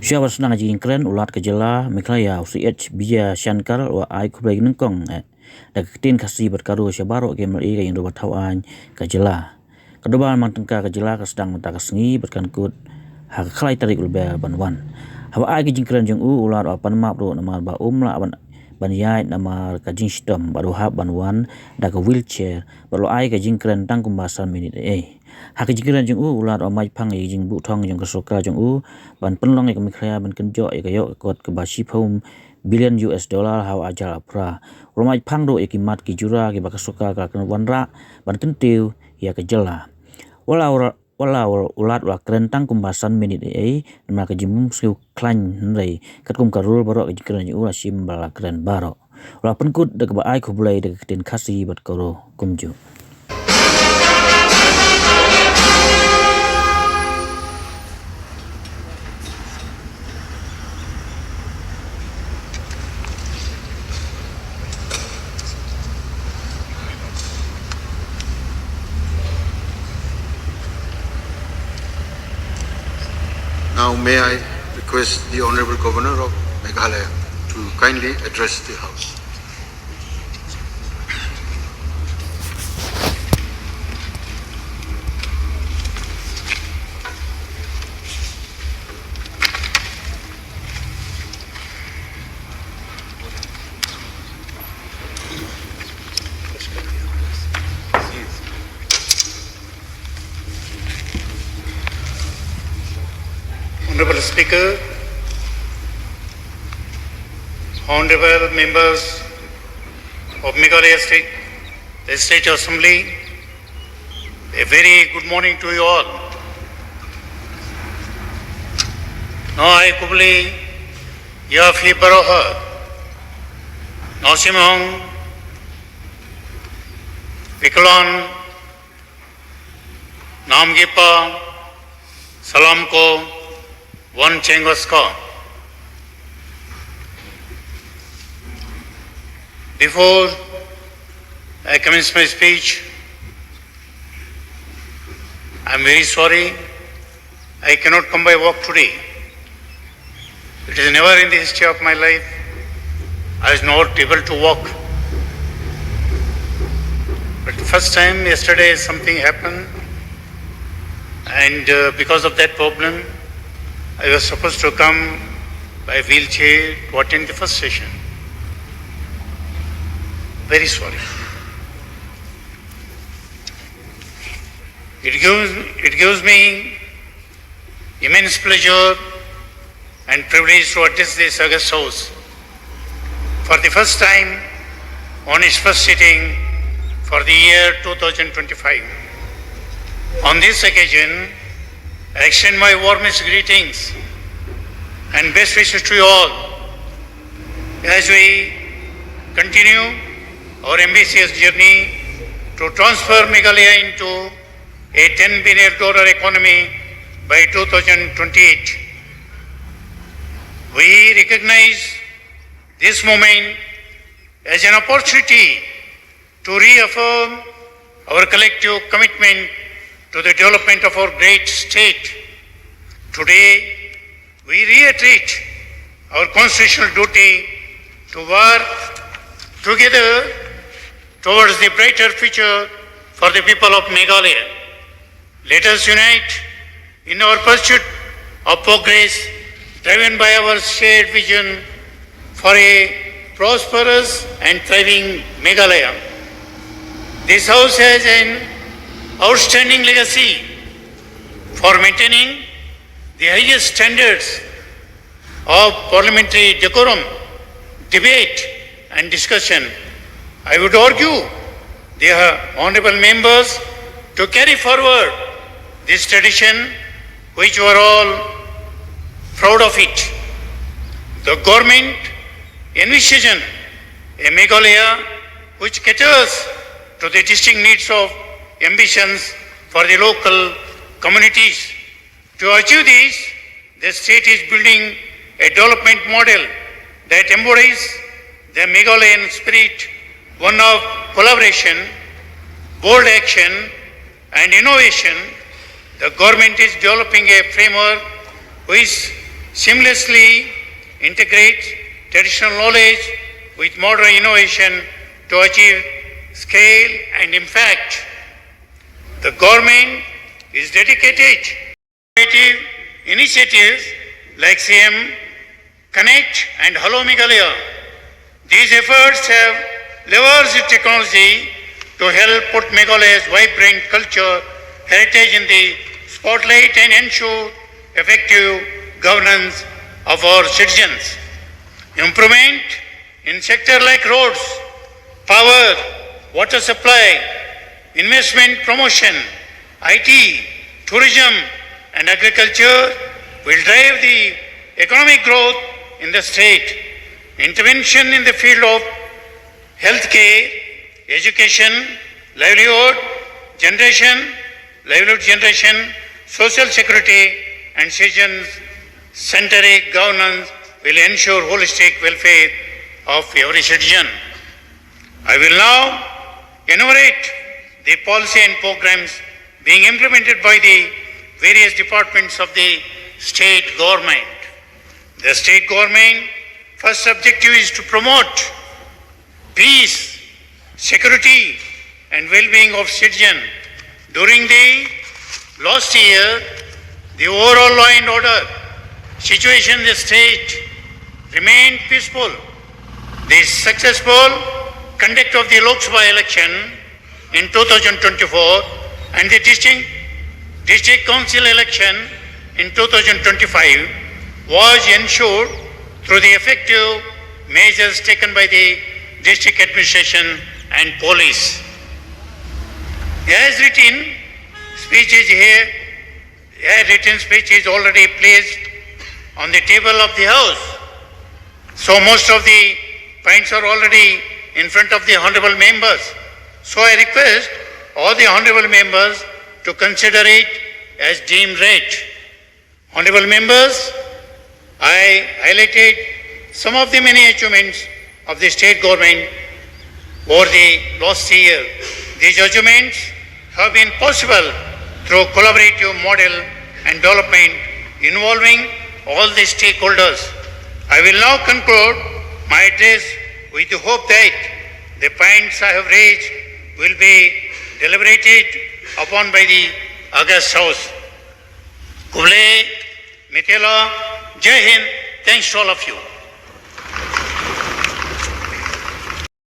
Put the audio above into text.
Siapa senang jing keren ulat kejela Miklaya UCH Bia Shankar wa ai Khublei nengkong da Ktien Khasi berkaru syabaro gemel i yang dobat hawan kejela. Kedua mang tengka kejela sedang mentaka sengi berkankut hak khlai tarik ulba banwan. Hawa ai jing keren jeng ulat wa panmap ro nama ba la ban yai nama ka jing stom baru hab banwan da ka wheelchair baru ai ka jing keren tang kumbasan minit hak jingkiran jeng ulat o mai phang jing bu thong jeng kasoka jeng ban penlong ke mikhaya ban kenjo ke yo kot ke bashi phom billion US dollar haw ajal apra romai phang do ekimat ki jura ke bakasoka ka kan wanra ban tentiu ya ke jela wala ulat wa krentang kumbasan minit nama ke jimum siu klan nrei katkum karul baro ke jingkiran jeng sim bala kren baro wala penkut de ba ai Khublei de Ktien Khasi bat koro kumju. Now may I request the Honorable Governor of Meghalaya to kindly address the House. Honorable Speaker, Honorable Members of Meghalaya State Legislative Assembly, a very good morning to you all. Now I Khublei ya fi baroha Nausimong Vikalon Namgipa Salam ko one Chengoska. Before I commence my speech, I am very sorry I cannot come by walk today. It is never in the history of my life I was not able to walk. But first time yesterday something happened, and because of that problem I was supposed to come by wheelchair to attend the first session. Very sorry. It gives me immense pleasure and privilege to address this august house for the first time on its first sitting for the year 2025. On this occasion, I extend my warmest greetings and best wishes to you all as we continue our ambitious journey to transfer Meghalaya into a $10 billion economy by 2028. We recognize this moment as an opportunity to reaffirm our collective commitment to the development of our great state. Today, we reiterate our constitutional duty to work together towards the brighter future for the people of Meghalaya. Let us unite in our pursuit of progress, driven by our shared vision for a prosperous and thriving Meghalaya. This House has an outstanding legacy for maintaining the highest standards of parliamentary decorum, debate and discussion. I would argue the honourable members to carry forward this tradition, which we are all proud of it. The government envisages a Meghalaya which caters to the distinct needs of ambitions for the local communities. To achieve this, the state is building a development model that embodies the Meghalayan spirit, one of collaboration, bold action and innovation. The government is developing a framework which seamlessly integrate traditional knowledge with modern innovation to achieve scale and impact. The government is dedicated to innovative initiatives like CM Connect and Hello Meghalaya. These efforts have leveraged technology to help put Meghalaya's vibrant culture heritage in the spotlight and ensure effective governance of our citizens. Improvement in sectors like roads, power, water supply, investment promotion, IT, tourism and agriculture will drive the economic growth in the state. Intervention in the field of healthcare, education, livelihood generation, social security and citizen-centric governance will ensure holistic welfare of every citizen. I will now enumerate the policy and programs being implemented by the various departments of the state government. The state government first objective is to promote peace, security and well-being of citizens. During the last year, the overall law and order situation in the state remained peaceful. The successful conduct of the Lok Sabha election in 2024 and the district council election in 2025 was ensured through the effective measures taken by the district administration and police. As written speech is already placed on the table of the House. So most of the points are already in front of the honorable members. So I request all the honorable members to consider it as deemed read. Honorable members, I highlighted some of the many achievements of the state government over the last year. These achievements have been possible through collaborative model and development involving all the stakeholders. I will now conclude my address with the hope that the points I have raised will be deliberated upon by the August House. Khublei, Mithila, Jai Hind, thanks to all of you.